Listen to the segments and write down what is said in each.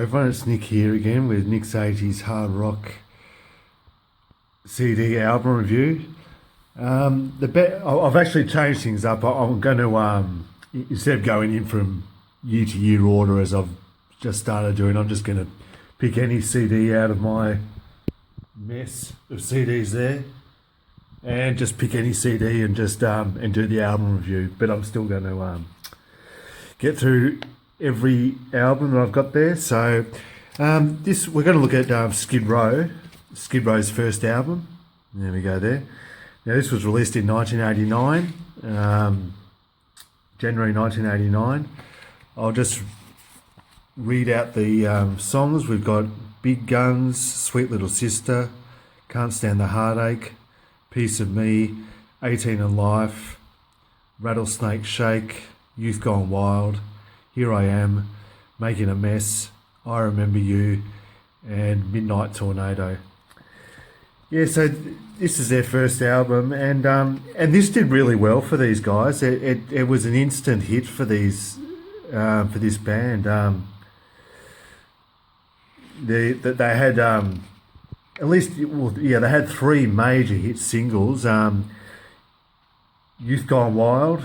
everyone, it's Nick here again with Nick's 80's hard rock CD album review. I've actually changed things up. I'm going to, instead of going in from year to year order as I've just started doing, I'm just going to pick any CD out of my mess of CDs there and just pick any CD and just and do the album review. But I'm still going to get through every album that I've got there. So we're going to look at Skid Row's first album. There we go there. Now this was released in 1989, January 1989. I'll just read out the songs. We've got Big Guns, Sweet Little Sister, Can't Stand the Heartache, Piece of Me, 18 and Life, Rattlesnake Shake, Youth Gone Wild, Here I Am, Making a Mess, I Remember You, and Midnight Tornado. Yeah, so this is their first album, and this did really well for these guys. It was an instant hit for this band. They had at least, well, yeah, they had three major hit singles. Youth Gone Wild,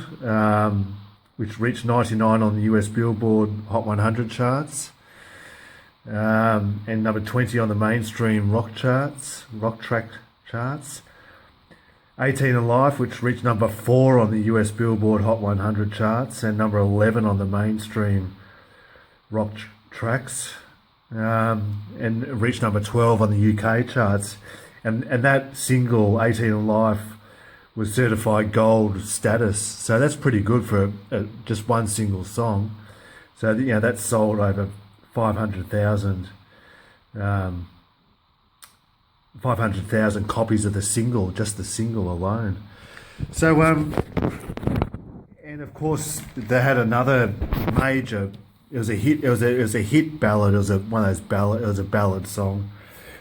which reached 99 on the US Billboard Hot 100 charts, and number 20 on the mainstream rock track charts. 18 and Life, which reached number 4 on the US Billboard Hot 100 charts and number 11 on the mainstream rock tracks, and reached number 12 on the UK charts. And that single, 18 and Life, was certified gold status. So that's pretty good for just one single song. So, you know, that's sold over 500,000 copies of the single, just the single alone. So, and of course they had another major. It was a hit. It was a hit ballad. It was one of those ballad. It was a ballad song.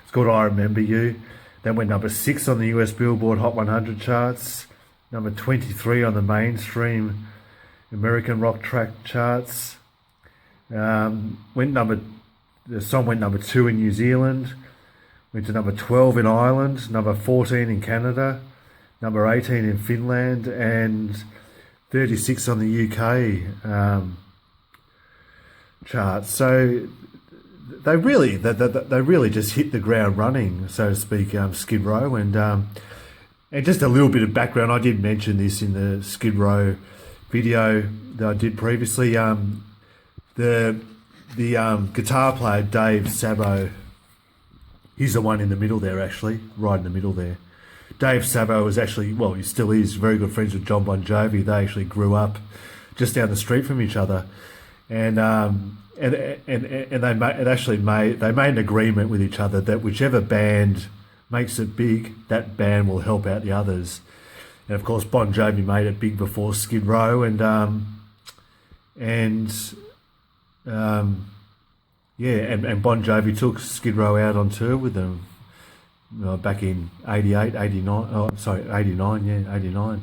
It's called I Remember You. That went number 6 on the US Billboard Hot 100 charts, number 23 on the mainstream American rock track charts. The song went number 2 in New Zealand, went to number 12 in Ireland, number 14 in Canada, number 18 in Finland, and 36 on the UK charts. So they really just hit the ground running, so to speak, Skid Row. And just a little bit of background. I did mention this in the Skid Row video that I did previously. The guitar player Dave Sabo, he's the one in the middle there, actually, right in the middle there. Dave Sabo was actually, well, he still is very good friends with John Bon Jovi. They actually grew up just down the street from each other, and they made an agreement with each other that whichever band makes it big, that band will help out the others. And of course, Bon Jovi made it big before Skid Row, and Bon Jovi took Skid Row out on tour with them back in 88, 89. Oh, sorry, 89. Yeah, 89.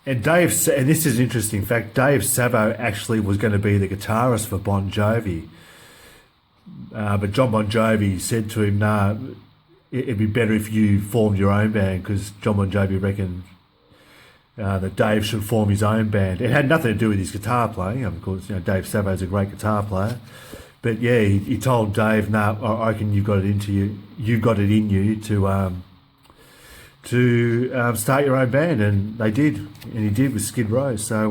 And this is an interesting fact, Dave Sabo actually was going to be the guitarist for Bon Jovi. But John Bon Jovi said to him, nah, it'd be better if you formed your own band, because John Bon Jovi reckoned that Dave should form his own band. It had nothing to do with his guitar playing. Of course, you know, Dave Sabo's a great guitar player. But yeah, he told Dave, nah, I reckon you've got it in you to start your own band, and they did, and he did with Skid Row. So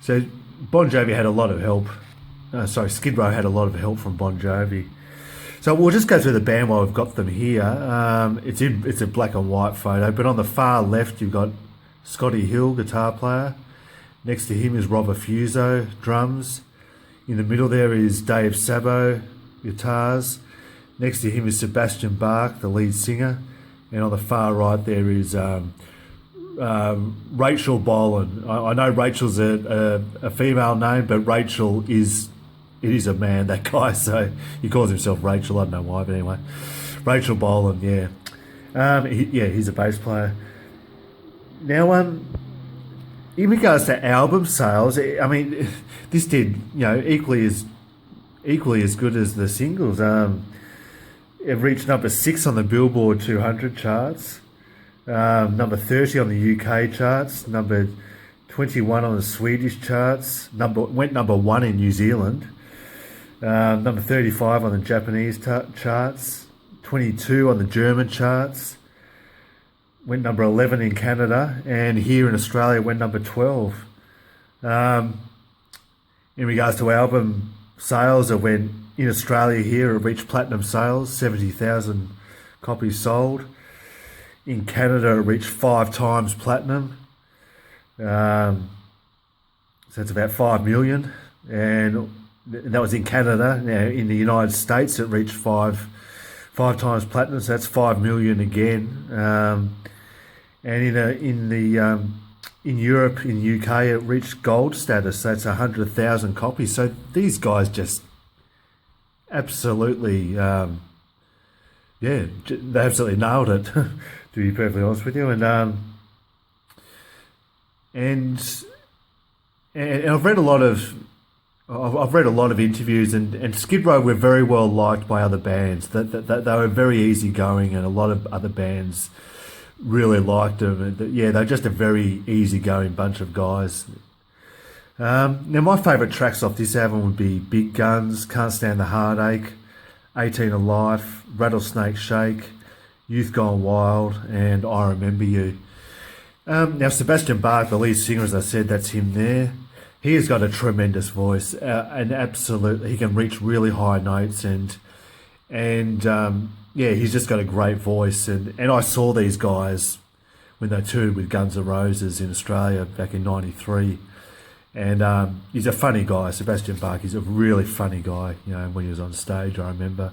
so Bon Jovi had a lot of help. Skid Row had a lot of help from Bon Jovi. So we'll just go through the band while we've got them here. It's a black and white photo, but on the far left you've got Scotty Hill, guitar player. Next to him is Robert Fuso, drums. In the middle there is Dave Sabo, guitars. Next to him is Sebastian Bach, the lead singer, and on the far right there is Rachel Bolan. I know Rachel's a female name, but Rachel is a man, that guy. So he calls himself Rachel. I don't know why, but anyway, Rachel Bolan. Yeah, he's a bass player. Now, in regards to album sales, I mean, this did, equally as good as the singles. It reached number 6 on the Billboard 200 charts, number 30 on the UK charts, number 21 on the Swedish charts, went number 1 in New Zealand, number 35 on the Japanese charts, 22 on the German charts, went number 11 in Canada, and here in Australia went number 12. In regards to album sales, it went in Australia here, it reached platinum sales, 70,000 copies sold. In Canada, it reached 5 times platinum. So that's about 5 million. And that was in Canada. Now, in the United States, it reached five times platinum, so that's 5 million again. And in Europe, in the UK, it reached gold status, so that's 100,000 copies. So these guys just absolutely, they absolutely nailed it, to be perfectly honest with you. And I've read a lot of interviews, and Skid Row were very well liked by other bands. That they were very easygoing, and a lot of other bands really liked them. And they're just a very easygoing bunch of guys. Now, my favourite tracks off this album would be Big Guns, Can't Stand the Heartache, 18 Alive, Rattlesnake Shake, Youth Gone Wild, and I Remember You. Now, Sebastian Bach, the lead singer, as I said, that's him there. He has got a tremendous voice, and absolutely, he can reach really high notes, and he's just got a great voice. And I saw these guys when they toured with Guns N' Roses in Australia back in '93. And he's a funny guy, Sebastian Bach. He's a really funny guy, when he was on stage, I remember.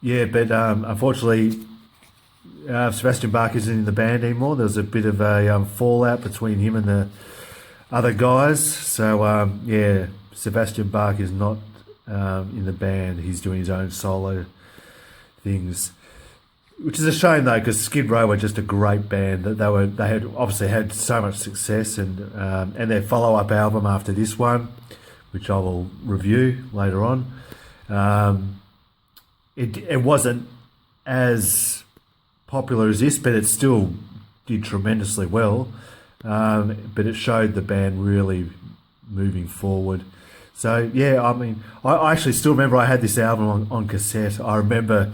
Unfortunately, Sebastian Bach isn't in the band anymore. There was a bit of a fallout between him and the other guys. So, Sebastian Bach is not in the band. He's doing his own solo things, which is a shame though, because Skid Row were just a great band. They had obviously had so much success, and their follow-up album after this one, which I will review later on, it wasn't as popular as this, but it still did tremendously well. But it showed the band really moving forward. So I actually still remember I had this album on cassette. I remember,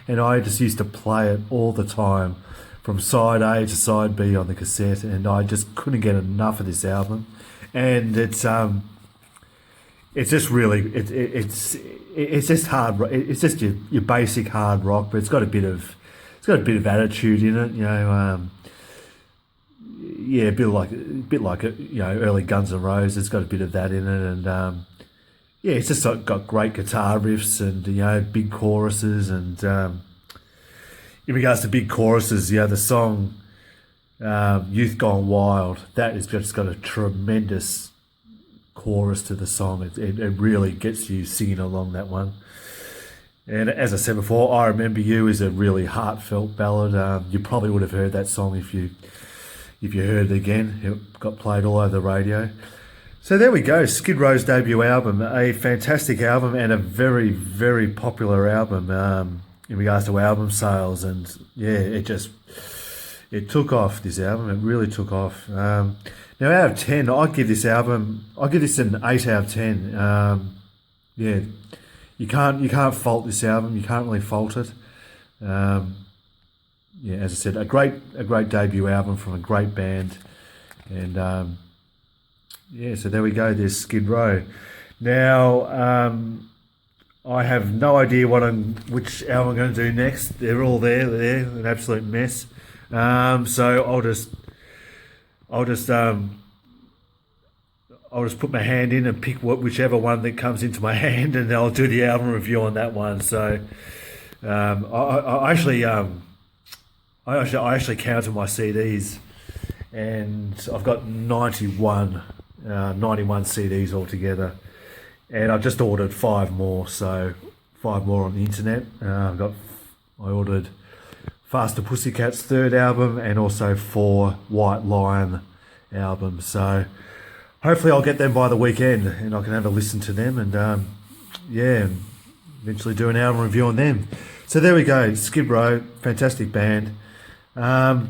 and I just used to play it all the time, from side A to side B on the cassette, and I just couldn't get enough of this album. And it's just really it's just hard. It's just your basic hard rock, but it's got a bit of attitude in it, a bit like early Guns N' Roses. It's got a bit of that in it, and it's just got great guitar riffs and big choruses. And in regards to big choruses, the song "Youth Gone Wild," that has just got a tremendous chorus to the song. It really gets you singing along that one. And as I said before, I Remember You is a really heartfelt ballad. You probably would have heard that song if you heard it again. It got played all over the radio. So there we go, Skid Row's debut album, a fantastic album and a very, very popular album in regards to album sales. And it took off, this album. It really took off. Now, out of 10, I'd give this an 8 out of 10. You can't fault this album. You can't really fault it. As I said, a great debut album from a great band. And so there we go. There's Skid Row. Now, I have no idea which album I'm going to do next. They're all there. They're an absolute mess. So I'll just put my hand in and pick whichever one that comes into my hand, and I'll do the album review on that one. So I actually counted my CDs, and I've got 91 CDs altogether, and I've just ordered 5 more. So 5 more on the internet. I ordered Faster Pussycat's third album, and also 4 White Lion albums. So hopefully I'll get them by the weekend and I can have a listen to them, and yeah, eventually do an album review on them. So there we go, Skid Row, fantastic band. Yeah,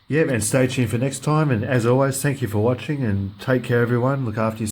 and stay tuned for next time, and as always, thank you for watching, and take care everyone, look after yourself.